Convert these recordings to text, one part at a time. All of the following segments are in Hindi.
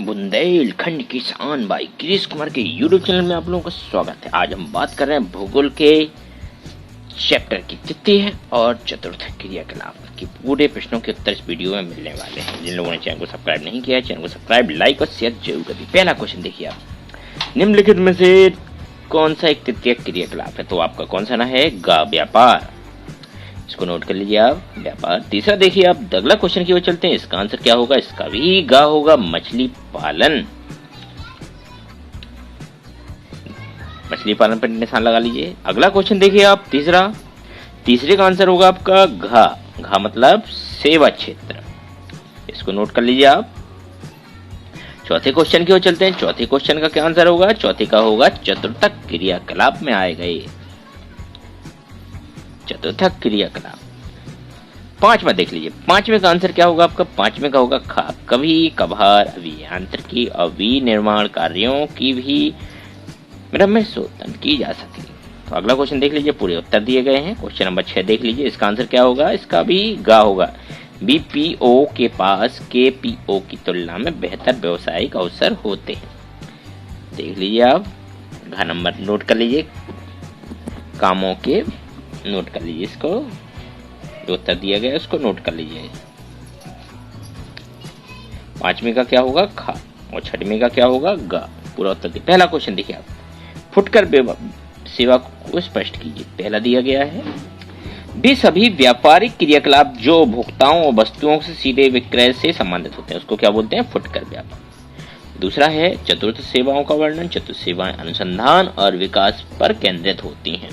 बुंदेलखंड किसान भाई गिरीश कुमार के यूट्यूब चैनल में आप लोगों का स्वागत है। आज हम बात कर रहे हैं भूगोल के चैप्टर की तृतीय और चतुर्थ क्रियाकलाप की पूरे प्रश्नों के उत्तर इस वीडियो में मिलने वाले हैं। जिन लोगों ने चैनल को सब्सक्राइब नहीं किया है, चैनल को सब्सक्राइब, लाइक और शेयर जरूर करिए। पहला क्वेश्चन देखिए आप, निम्नलिखित में से कौन सा एक तृतीय क्रियाकलाप है? तो आपका कौन सा ना है? गा, व्यापार। इसको नोट कर लीजिए आप, व्यापार। तीसरा देखिए आप, अगला क्वेश्चन की ओर चलते हैं। इसका आंसर क्या होगा? इसका भी गा होगा, मछली पालन। मछली पालन पर निशान लगा लीजिए। अगला क्वेश्चन देखिए आप, तीसरे का आंसर होगा आपका घा। घा मतलब सेवा क्षेत्र, इसको नोट कर लीजिए आप। चौथे क्वेश्चन की ओर चलते हैं। चौथे क्वेश्चन का क्या आंसर होगा? चौथे का होगा चतुर्थक क्रियाकलाप में आएगा ये, चतुर्थक क्रियाकलाप। पांचवा देख लीजिए, पांचवे का आंसर क्या होगा आपका? पांचवे का होगा खा। कभी कभार अभियांत्रिकी और विनिर्माण कार्यों की भी मरम्मत की जा सकती है। तो अगला क्वेश्चन देख लीजिए, पूरे उत्तर दिए गए हैं। क्वेश्चन नंबर 6 देख लीजिए, इसका आंसर क्या होगा? इसका भी गा होगा। बीपीओ के पास केपीओ की तुलना में बेहतर व्यवसायिक अवसर होते हैं। देख लीजिए आप, घा नंबर नोट कर लीजिए, कामों के नोट कर लीजिए, इसको जो उत्तर दिया गया उसको नोट कर लीजिए। पांचवें का क्या होगा? खा, और छठवें का क्या होगा? गा। पूरा उत्तर दिया। पहला क्वेश्चन देखिए आप, फुटकर सेवा को स्पष्ट कीजिए। पहला दिया गया है, वे सभी व्यापारिक क्रियाकलाप जो भोक्ताओं और वस्तुओं से सीधे विक्रय से संबंधित होते हैं उसको क्या बोलते हैं? फुटकर व्यापार। दूसरा है चतुर्थ सेवाओं का वर्णन। चतुर्थ सेवाएं अनुसंधान और विकास पर केंद्रित होती हैं।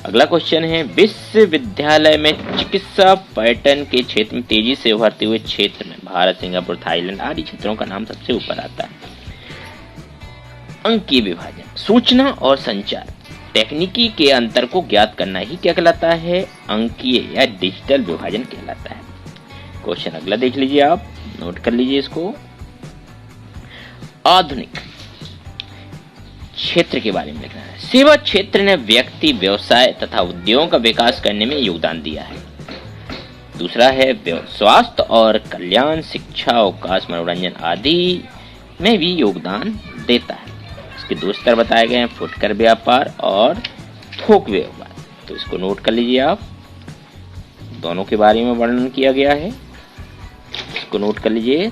अगला क्वेश्चन है, विश्वविद्यालय में चिकित्सा पर्यटन के क्षेत्र में तेजी से उभरते हुए क्षेत्र में भारत, सिंगापुर, थाईलैंड आदि क्षेत्रों का नाम सबसे ऊपर आता है। अंकीय विभाजन, सूचना और संचार तकनीकी के अंतर को ज्ञात करना ही क्या कहलाता है? अंकीय या डिजिटल विभाजन कहलाता है। क्वेश्चन अगला देख लीजिए आप, नोट कर लीजिए इसको। आधुनिक क्षेत्र के बारे में लिखना है। सेवा क्षेत्र ने व्यक्ति, व्यवसाय तथा उद्योगों का विकास करने में योगदान दिया है। दूसरा है स्वास्थ्य और कल्याण, शिक्षा, अवकाश, मनोरंजन आदि में भी योगदान देता है। इसके दो स्तर बताए गए हैं, फुटकर व्यापार और थोक व्यापार। तो इसको नोट कर लीजिए आप, दोनों के बारे में वर्णन किया गया है, इसको नोट कर लीजिए।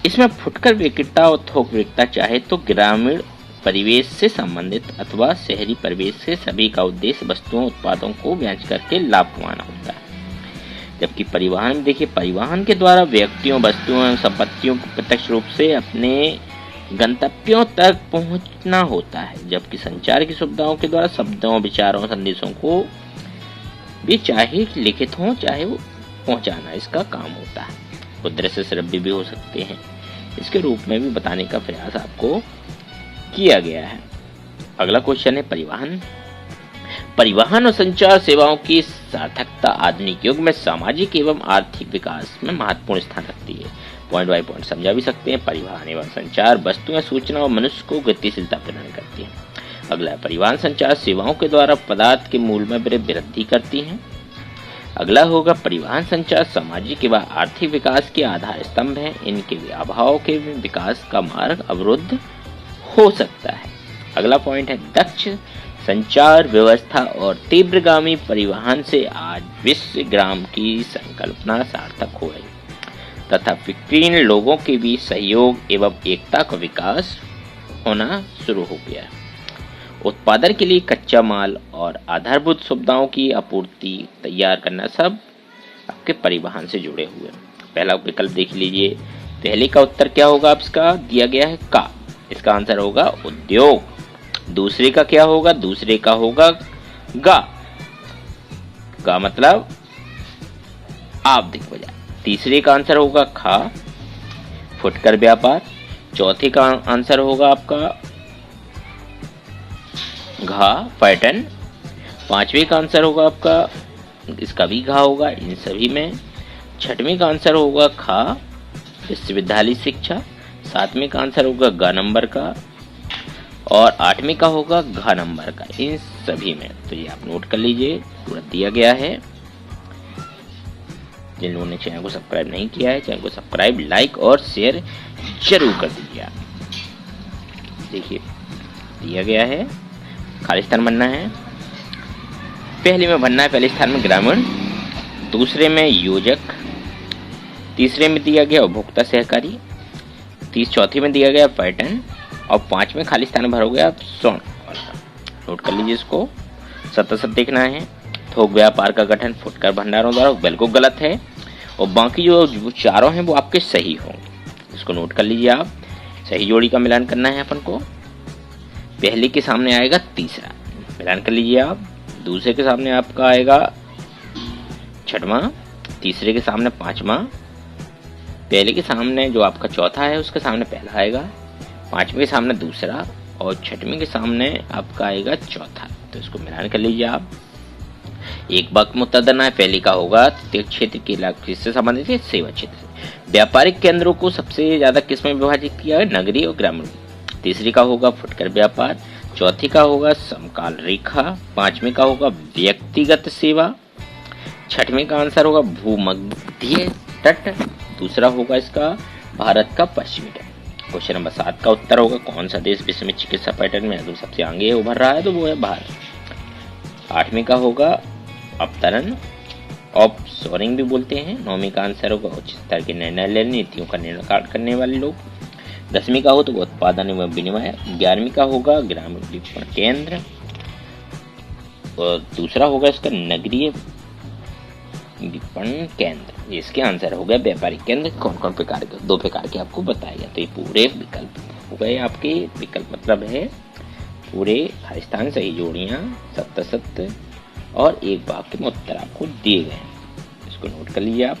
इसमें फुटकर विक्रेता और थोक विक्रेता चाहे तो ग्रामीण परिवेश से संबंधित अथवा शहरी परिवेश से, सभी का उद्देश्य वस्तुओं उत्पादों को बेच करके लाभ कमाना होता है। जबकि परिवहन में देखिए, परिवहन के द्वारा व्यक्तियों, वस्तुओं एवं संपत्तियों को प्रत्यक्ष रूप से अपने गंतव्यों तक पहुंचना होता है। जबकि संचार की सुविधाओं के द्वारा शब्दों, विचारों, संदेशों को भी चाहे लिखित हो चाहे वो पहुंचाना इसका काम होता है। वो दृश्य श्रव्य भी हो सकते हैं, इसके रूप में भी बताने का प्रयास आपको किया गया है। अगला क्वेश्चन है परिवहन और संचार सेवाओं की सार्थकता आधुनिक युग में सामाजिक एवं आर्थिक विकास में महत्वपूर्ण स्थान रखती है। पॉइंट बाय पॉइंट समझा भी सकते हैं। परिवहन एवं संचार वस्तुएं, सूचना और मनुष्य को गतिशीलता प्रदान करती है। अगला, परिवहन संचार सेवाओं के द्वारा पदार्थ के मूल्य में वृद्धि करती है। अगला होगा, परिवहन संचार सामाजिक एवं आर्थिक विकास के आधार स्तंभ है। इनके अभाव के विकास का मार्ग अवरुद्ध हो सकता है। अगला पॉइंट है, दक्ष संचार व्यवस्था और तीव्रगामी परिवहन से आज विश्वग्राम की संकल्पना सार्थक हो रही तथा विकीर्ण लोगों के बीच सहयोग एवं एकता का विकास होना शुरू हो गया है। उत्पादन के लिए कच्चा माल और आधारभूत सुविधाओं की आपूर्ति तैयार करना सब आपके परिवहन से जुड़े हुए हैं। पहला विकल्प देख लीजिए, पहले का उत्तर क्या होगा? आपका दिया गया है का, इसका आंसर होगा उद्योग। दूसरे का क्या होगा? दूसरे का होगा गा, गा मतलब आवधिक बाजार। तीसरे का आंसर होगा खा, फुटकर व्यापार। चौथे का आंसर होगा आपका घा, पर्यटन। पांचवे का आंसर होगा आपका, इसका भी घा होगा इन सभी में। छठवें का आंसर होगा खा, विश्वविद्यालय शिक्षा। सातवें का आंसर होगा गा नंबर का, और आठवें का होगा घा नंबर का, इन सभी में। तो ये आप नोट कर लीजिए, पूरा दिया गया है। जिन लोगों ने चैनल को सब्सक्राइब नहीं किया है, चैनल को सब्सक्राइब, लाइक और शेयर जरूर कर दीजिए। देखिए दिया गया है, खाली स्थान बनना है। पहले में बनना है, पहले स्थान में ग्रामीण, दूसरे में योजक, तीसरे में दिया गया उपभोक्ता सहकारी, चौथी में दिया गया पर्यटन और 5 में खाली स्थान भरोगे आप स्वर्ण। नोट कर लीजिए इसको, सत्य देखना है। थोक व्यापार का गठन फुटकर भंडारों द्वारा बिल्कुल गलत है और बाकी जो चारों हैं वो आपके सही होंगे। इसको नोट कर लीजिए आप। सही जोड़ी का मिलान करना है अपन को। पहले के सामने आएगा तीसरा, मिलान कर लीजिए आप। दूसरे के सामने आपका आएगा छठवां, तीसरे के सामने पांचवा, पहले के सामने जो आपका चौथा है उसके सामने पहला आएगा, पांचवें के सामने दूसरा और छठवीं के सामने आपका आएगा चौथा। तो इसको मिलान कर लीजिए आप। एक वक्त में उत्तर देना है। पहले का होगा तृतीय क्षेत्र के इलाके से संबंधित है, सेवा क्षेत्र से। व्यापारिक केंद्रों को सबसे ज्यादा किस में विभाजित किया है, नगरीय और ग्रामीण। तीसरी का होगा फुटकर व्यापार, चौथी का होगा समकाल रेखा, पांचवें का होगा व्यक्तिगत सेवा, छठवें का आंसर होगा भूमध्य तट, दूसरा होगा इसका भारत का पश्चिमी तट। क्वेश्चन नंबर 7 का उत्तर होगा कौन सा देश विश्व में चिकित्सा पर्यटन में अगर सबसे आगे उभर रहा है, तो वो है भारत। 8वें का होगा अवतरण, ऑफ शोरिंग भी बोलते हैं। 9वीं का आंसर होगा उच्च स्तर के निर्णय लेने, नीतियों का निर्णय करने वाले लोग। 10वीं का हो तो उत्पादन एवं विनिमय। 11वीं का होगा ग्रामीण विपणन केंद्र और दूसरा होगा इसका नगरीय विपणन केंद्र। इसके आंसर हो गया व्यापारिक केंद्र। कौन कौन प्रकार के, 2 प्रकार के आपको बताया। तो ये पूरे विकल्प हो गए आपके। विकल्प मतलब है पूरे खाली स्थान, सही जोड़ियां, सत्य सत्य और एक वाक्य में उत्तर आपको दिए गए। इसको नोट कर लीजिए आप।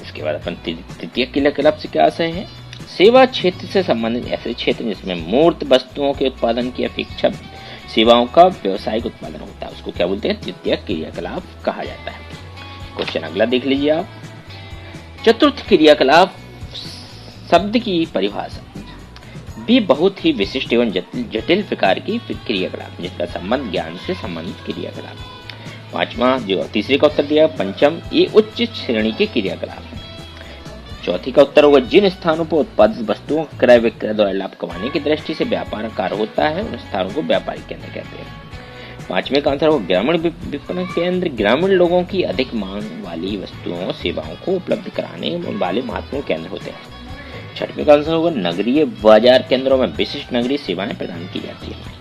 इसके बाद अपन तृतीय क्रियाकलाप से क्या आशय है, सेवा क्षेत्र से संबंधित ऐसे क्षेत्र जिसमें मूर्त वस्तुओं के उत्पादन की अपेक्षा सेवाओं का व्यवसायिक उत्पादन होता है, उसको क्या बोलते हैं, तृतीय क्रियाकलाप कहा जाता है। क्वेश्चन अगला देख लीजिए आप। चतुर्थ क्रियाकलाप शब्द की परिभाषा भी बहुत ही विशिष्ट एवं जटिल प्रकार की क्रियाकलाप जिसका संबंध ज्ञान से संबंधित क्रियाकलाप। 5वां जो तीसरे का उत्तर दिया पंचम, ये उच्च श्रेणी के क्रियाकलाप है। चौथी का उत्तर होगा जिन स्थानों पर उत्पादित वस्तुओं का क्रय विक्रय द्वारा लाभ कमाने की दृष्टि से व्यापार कार्य होता है, उन स्थानों को व्यापारिक केंद्र कहते हैं। 5वें का आंसर होगा ग्रामीण विपणन केंद्र, ग्रामीण लोगों की अधिक मांग वाली वस्तुओं सेवाओं को उपलब्ध कराने वाले महत्वपूर्ण केंद्र होते हैं। 6वें का आंसर होगा नगरीय बाजार केंद्रों में विशिष्ट नगरीय सेवाएं प्रदान की जाती है।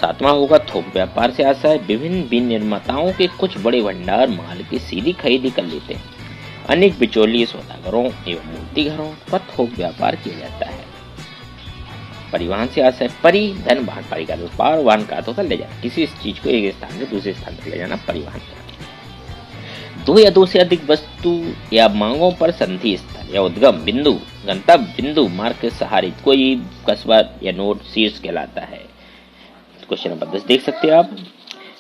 7वां होगा थोक व्यापार से आशय विभिन्न विनिर्माताओं के कुछ बड़े भंडार माल की सीधी खरीदी कर लेते हैं। अनेक बिचौलिए सौदागरों एवं मूर्ति घरों पर थोक व्यापार किया जाता है। परिवहन से आशय परिधन वाहन, परिका पार वाहन का होता ले जाना, किसी चीज को एक स्थान से दूसरे स्थान पर ले जाना परिवहन। 2 या 2 से अधिक वस्तु या मांगों पर संधि स्थल या उद्गम बिंदु गंतव्य बिंदु मार्ग के सहारे कोई कस्बा या नोट शीर्ष कहलाता है। क्वेश्चन नंबर 10 देख सकते हैं आप।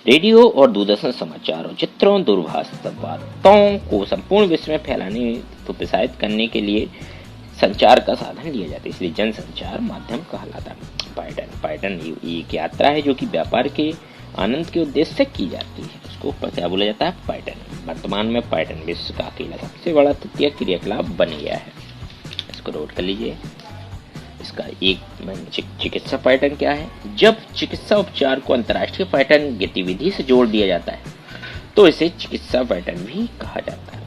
रेडियो और दूरदर्शन समाचारों, चित्रों, दूरभाष संवादों को संपूर्ण विश्व में फैलाने तो प्रसारित करने के लिए संचार का साधन लिया जाता है, इसलिए जनसंचार माध्यम कहलाता है। पर्यटन एक यात्रा है जो कि व्यापार के आनंद के उद्देश्य से की जाती है, उसको क्या बोला जाता है, पर्यटन। वर्तमान में पर्यटन विश्व का अकेला सबसे बड़ा तृतीय क्रियाकलाप बन गया है। इसको नोट कर लीजिए। इसका एक चिकित्सा पर्यटन क्या है, जब चिकित्सा उपचार को अंतर्राष्ट्रीय पर्यटन गतिविधि से जोड़ दिया जाता है तो इसे चिकित्सा पर्यटन भी कहा जाता है।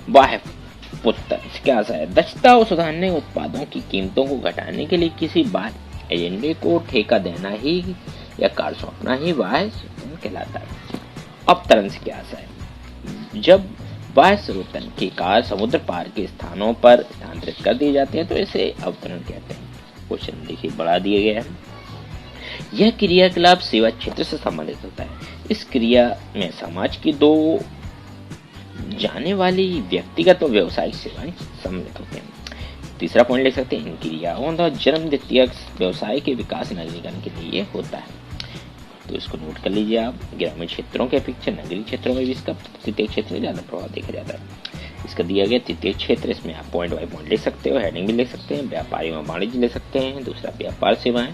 वाह उत्तर क्या है, दक्षता और सुधारने उत्पादों की कीमतों को घटाने के लिए किसी बात एजेंडे को ठेका देना ही या कार्य सौंपना ही वाह्य कहलाता है। अवतरण से क्या है, जब बाह्य स्रोतन के कार्य समुद्र पार के स्थानों पर स्थानांतरित कर दिए जाते हैं तो इसे अवतरण कहते हैं। क्वेश्चन देखिए बढ़ा दिए गए हैं। यह क्रियाकलाप सेवा क्षेत्र से संबंधित होता है। इस क्रिया में समाज की 2 जाने वाली व्यक्तिगत और व्यवसायिक सेवाएं सम्मिलित होते हैं। तीसरा पॉइंट लिख सकते हैं, इन क्रियाओं का जन्म द्वितीय व्यवसाय के विकास नगरीकरण के लिए होता है। तो इसको नोट कर लीजिए आप। ग्रामीण क्षेत्रों के अपेक्षा नगरीय क्षेत्रों में भी इसका तृतीय क्षेत्र में ज्यादा प्रभाव देखा जाता है। इसका दिया गया तृतीय क्षेत्र, इसमें आप पॉइंट बाय पॉइंट लिख सकते हो, हेडिंग भी लिख सकते हैं। व्यापारी व वाणिज्य ले सकते हैं। दूसरा व्यापार सेवाएं,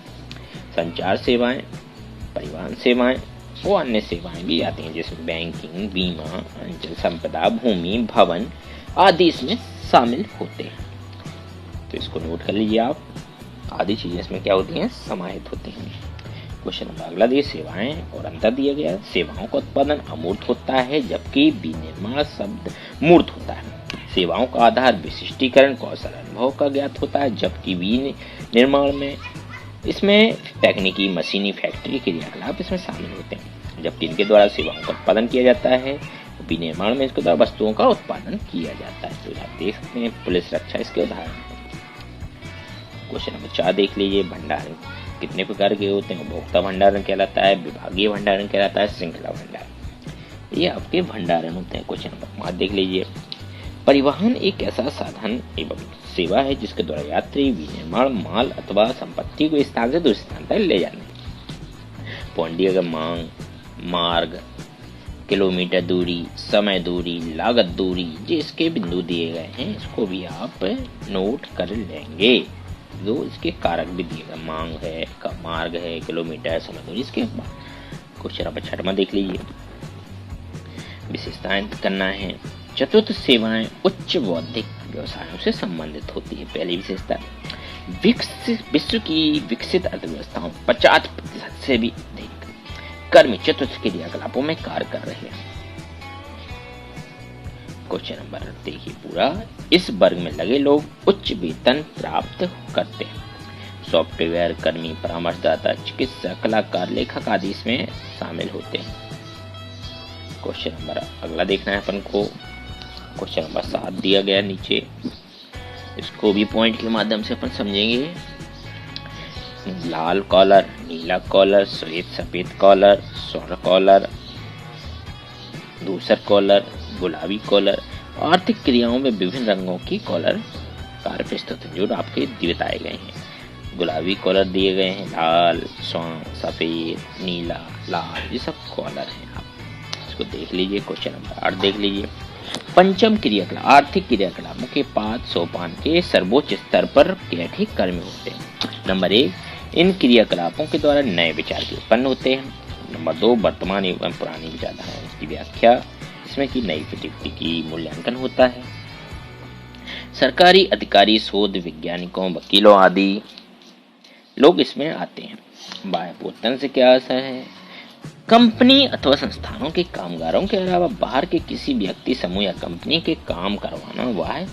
संचार सेवाएं, परिवहन सेवाएं, वो अन्य सेवाएं भी आती हैं, जिसमें बैंकिंग, बीमा, अंचल संपदा, भूमि, भवन आदि इसमें शामिल होते हैं। तो इसको नोट कर लीजिए आप, आदि चीजें इसमें क्या होती हैं, समाहित होती हैं। क्वेश्चन नंबर अगला दिए सेवाएं और अंतर दिया गया। सेवाओं का उत्पादन अमूर्त होता है जबकि विनिर्माण शब्द मूर्त होता है। सेवाओं का आधार विशिष्टीकरण कौशल अनुभव का ज्ञात होता है, जबकि विनिर्माण में इसमें तकनीकी, मशीनी, फैक्ट्री क्रियाकलाप इसमें शामिल होते हैं। जबकि इनके द्वारा सेवाओं का उत्पादन किया जाता है, विनिर्माण में इसके द्वारा वस्तुओं का उत्पादन किया जाता है। तो आप देख सकते हैं पुलिस रक्षा इसके उदाहरण है। क्वेश्चन नंबर 4 देख लीजिए। भंडारण कितने प्रकार के होते हैं? उपभोक्ता भंडारण कहलाता है, विभागीय भंडारण कहलाता है, श्रृंखला भंडारण, ये आपके भंडारण होते हैं। क्वेश्चन नंबर 5 देख लीजिए। परिवहन एक ऐसा साधन एवं सेवा है जिसके द्वारा यात्री विनिर्माण माल अथवा संपत्ति को स्थान से दूसरे स्थान तक ले जाने। पॉइंट दिया गया मांग, मार्ग, किलोमीटर दूरी, समय दूरी, लागत दूरी, जिसके बिंदु दिए गए हैं इसको भी आप नोट कर लेंगे। जो इसके कारक भी दिए गए, मांग है, मार्ग है, किलोमीटर, समय दूरी, इसके क्वेश्चन नंबर 6 देख लीजिए। विशेषताएं करना है। चतुर्थ सेवाएं उच्च बौद्धिक व्यवसायों से संबंधित होती है। पहली विशेषता, विश्व की विकसित अर्थव्यवस्थाओं 50% से भी अधिक कर्मी चतुर्थ क्रियाकलापों में कार्य कर रहे हैं। क्वेश्चन नंबर देखिए पूरा। इस वर्ग में लगे लोग उच्च वेतन प्राप्त करते हैं। सॉफ्टवेयर कर्मी, परामर्शदाता, चिकित्सक, कलाकार, लेखक आदि इसमें शामिल होते हैं। क्वेश्चन नंबर अगला देखना है अपन को। क्वेश्चन नंबर 7 दिया गया नीचे, इसको भी पॉइंट के माध्यम से अपन समझेंगे। लाल कॉलर, नीला कॉलर, श्वेत सफेद कॉलर, स्वर्ण कॉलर, धूसर कॉलर, गुलाबी कॉलर। आर्थिक क्रियाओं में विभिन्न रंगों की कॉलर कार्य प्रस्तुत हैं जो आपके बताए गए हैं। गुलाबी कॉलर दिए गए हैं, लाल, स्वर्ण, सफेद, नीला, लाल, ये सब कॉलर हैं। आप इसको देख लीजिए। क्वेश्चन नंबर 8 देख लीजिए। पंचम क्रियाकलाप, आर्थिक क्रियाकलापों के 5 सोपान के सर्वोच्च स्तर पर कैठिक कर्मी होते हैं। नंबर 1, इन क्रियाकलापों के द्वारा नए विचार के उत्पन्न होते हैं। नंबर 2, वर्तमान एवं पुरानी विचारधाराओं की व्याख्या, इसमें की नई प्रवृत्ति की मूल्यांकन होता है। सरकारी अधिकारी, शोध वैज्ञानिकों, वकीलों आदि लोग इसमें आते हैं। बाह्य पोषण से क्या असर है? कंपनी अथवा संस्थानों के कामगारों के अलावा बाहर के किसी व्यक्ति, समूह या कंपनी के काम करवाना बाह्य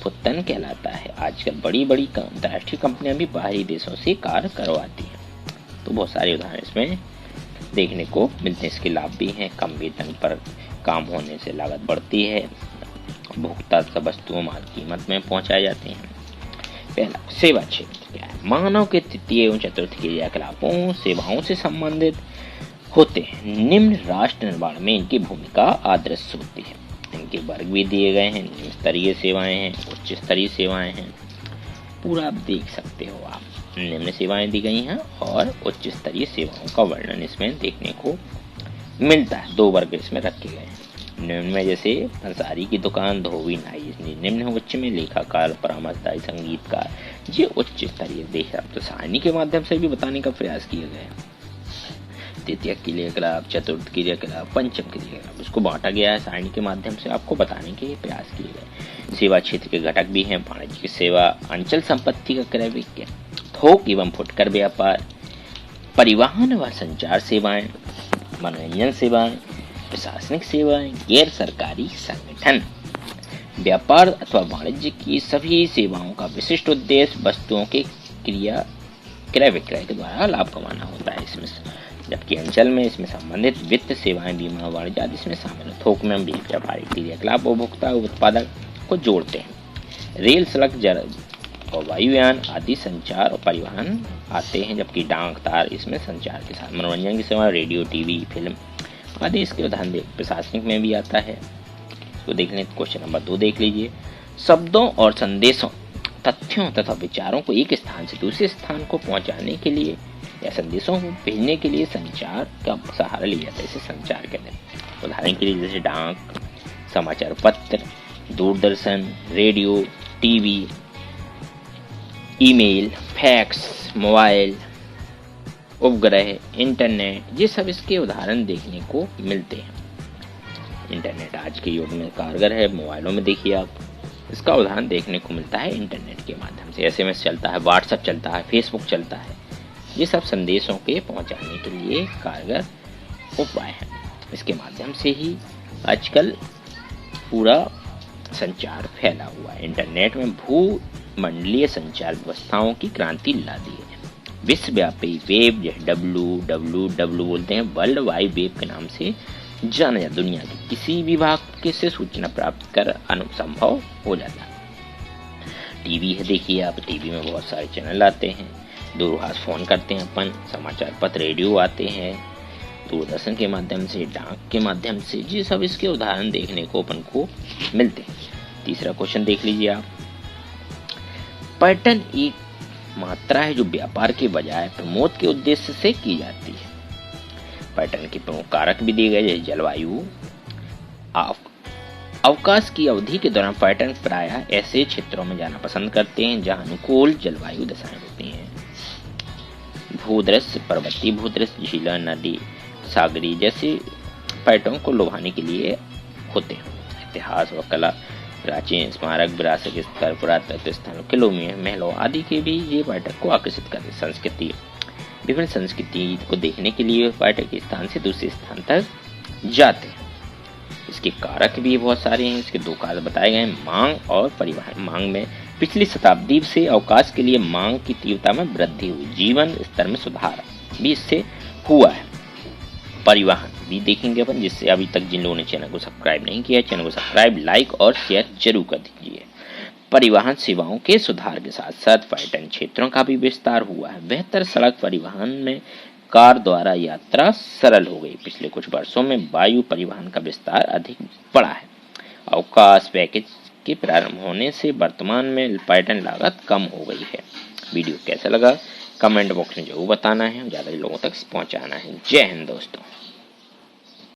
उत्पन्न कहलाता है। आजकल बड़ी बड़ी अंतर्राष्ट्रीय कंपनियां भी बाहरी देशों से कार्य करवाती हैं। तो बहुत सारे उदाहरण इसमें देखने को मिलते हैं। इसके लाभ भी हैं। कम वेतन पर काम होने से लागत बढ़ती है। उपभोक्ता सब वस्तुओं माल कीमत में पहुंचाए जाते हैं। पहला, सेवा क्षेत्र क्या है? मानव के तृतीय एवं चतुर्थ क्रियाकलापों सेवाओं से संबंधित होते हैं। निम्न राष्ट्र निर्माण में इनकी भूमिका आदर्श होती है। इनके वर्ग भी दिए गए हैं। निम्न स्तरीय सेवाएं हैं, उच्च स्तरीय सेवाएं हैं, पूरा आप देख सकते हो। आप निम्न सेवाएं दी गई हैं और उच्च स्तरीय सेवाओं का वर्णन इसमें देखने को मिलता है। 2 वर्ग इसमें रखे गए हैं। निम्न में जैसे पंसारी की दुकान, धोबी, नाई, निम्न है। उच्च में लेखाकार, परामर्शदाता, संगीतकार, ये उच्च स्तरीय देश। तो सारणी के माध्यम से भी बताने का प्रयास किया गया है। तृतीय क्रियाकलाप, चतुर्थ क्रियाकलाप, पंचम क्रियाकलाप, उसको बांटा गया है सारणी के माध्यम से, आपको बताने के प्रयास किए गए। सेवा क्षेत्र के घटक भी हैं। वाणिज्यिक सेवा, अंचल संपत्ति का क्रय विक्रय, थोक एवं फुटकर व्यापार, परिवहन व संचार सेवाएं, मनोरंजन सेवाएं, प्रशासनिक सेवाएं, गैर सरकारी संगठन। व्यापार अथवा वाणिज्य की सभी सेवाओं का विशिष्ट उद्देश्य वस्तुओं के क्रय विक्रय के द्वारा लाभ कमाना होता है इसमें। जबकि अंचल में इसमें संबंधित वित्त सेवाएं, बीमा, वाणिज्य आदि इसमें शामिल है। थोक में व्यापारिक क्रियाकलाप उपभोक्ता उत्पादक को जोड़ते हैं। रेल, सड़क, जल और वायुयान आदि संचार और परिवहन आते हैं। जबकि डाक, तार इसमें संचार के साथ। मनोरंजन की सेवा, रेडियो, टीवी, फिल्म आदि इसके उदाहरण प्रशासनिक में भी आता है। तो देख लें। क्वेश्चन नंबर 2 देख लीजिए। शब्दों और संदेशों, तथ्यों तथा विचारों को एक स्थान से दूसरे स्थान को पहुंचाने के लिए या संदेशों को भेजने के लिए संचार का सहारा लिया जाता है। इसे संचार कहते हैं। उदाहरण के लिए जैसे डाक, समाचार पत्र, Doordarshan, radio, TV, email, fax, mobile, उपग्रह, इंटरनेट, ये सब इसके उदाहरण देखने को मिलते हैं। इंटरनेट आज के युग में कारगर है। मोबाइलों में देखिए आप, इसका उदाहरण देखने को मिलता है इंटरनेट के माध्यम से। एसएमएस चलता है, व्हाट्सएप चलता है, फेसबुक चलता है। ये सब संदेशों के पहुंचाने के लिए कारगर उपाय हैं। इसके माध्यम से ही आजकल पूरा संचार फैला हुआ है। इंटरनेट में भूमंडलीय संचार व्यवस्थाओं की क्रांति ला दी है। विश्वव्यापी वेब, WWW बोलते हैं, वर्ल्ड वाइड वेब के नाम से जाना जाता, दुनिया के किसी भी भाग से सूचना प्राप्त कर अनुसंभव हो जाता है। टीवी है, देखिए आप, टीवी में बहुत सारे चैनल आते हैं। दूरभाष फोन करते हैं अपन, समाचार पत्र, रेडियो आते हैं, दूरदर्शन के माध्यम से, डाक के माध्यम से, ये सब इसके उदाहरण देखने को अपन को मिलते हैं। तीसरा क्वेश्चन देख लीजिए आप। पर्यटन एक मात्रा है जो व्यापार के बजाय प्रमोद के उद्देश्य से की जाती है। पर्यटन के प्रमुख कारक भी दिए गए, जैसे जलवायु, अवकाश की अवधि के दौरान पर्यटन प्रायः ऐसे क्षेत्रों में जाना पसंद करते हैं जहां अनुकूल जलवायु दशाएं होती हैं। भूदृश्य, पर्वतीय भूदृश्य, झीला, नदी, सागरी जैसे पर्यटकों को लुभाने के लिए होते हैं। इतिहास व कला, प्राचीन स्मारक, विरासत स्थल, पुरातत्व स्थल, किलों में महलों आदि के भी ये पर्यटक को आकर्षित करते हैं। संस्कृति, विभिन्न संस्कृति को देखने के लिए पर्यटक एक स्थान से दूसरे स्थान तक जाते हैं। इसके कारक भी बहुत सारे हैं। इसके दो कारक बताए गए हैं, मांग और परिवहन। मांग में पिछली शताब्दी से अवकाश के लिए मांग की तीव्रता में वृद्धि हुई, जीवन स्तर में सुधार भी इससे हुआ है। परिवहन भी देखेंगे अपन, जिससे अभी तक जिन लोगों ने चैनल को सब्सक्राइब नहीं किया है, चैनल को सब्सक्राइब, लाइक और शेयर जरूर कर दीजिए। परिवहन सेवाओं के सुधार के साथ साथ पर्यटन क्षेत्रों का भी विस्तार हुआ है। बेहतर सड़क परिवहन में कार द्वारा यात्रा सरल हो गई। पिछले कुछ वर्षों में वायु परिवहन का विस्तार अधिक बढ़ा है। अवकाश पैकेज के प्रारंभ होने से वर्तमान में पर्यटन लागत कम हो गई है। वीडियो कैसा लगा कमेंट बॉक्स में जरूर बताना है, ज़्यादा लोगों तक पहुंचाना है। जय हिंद दोस्तों।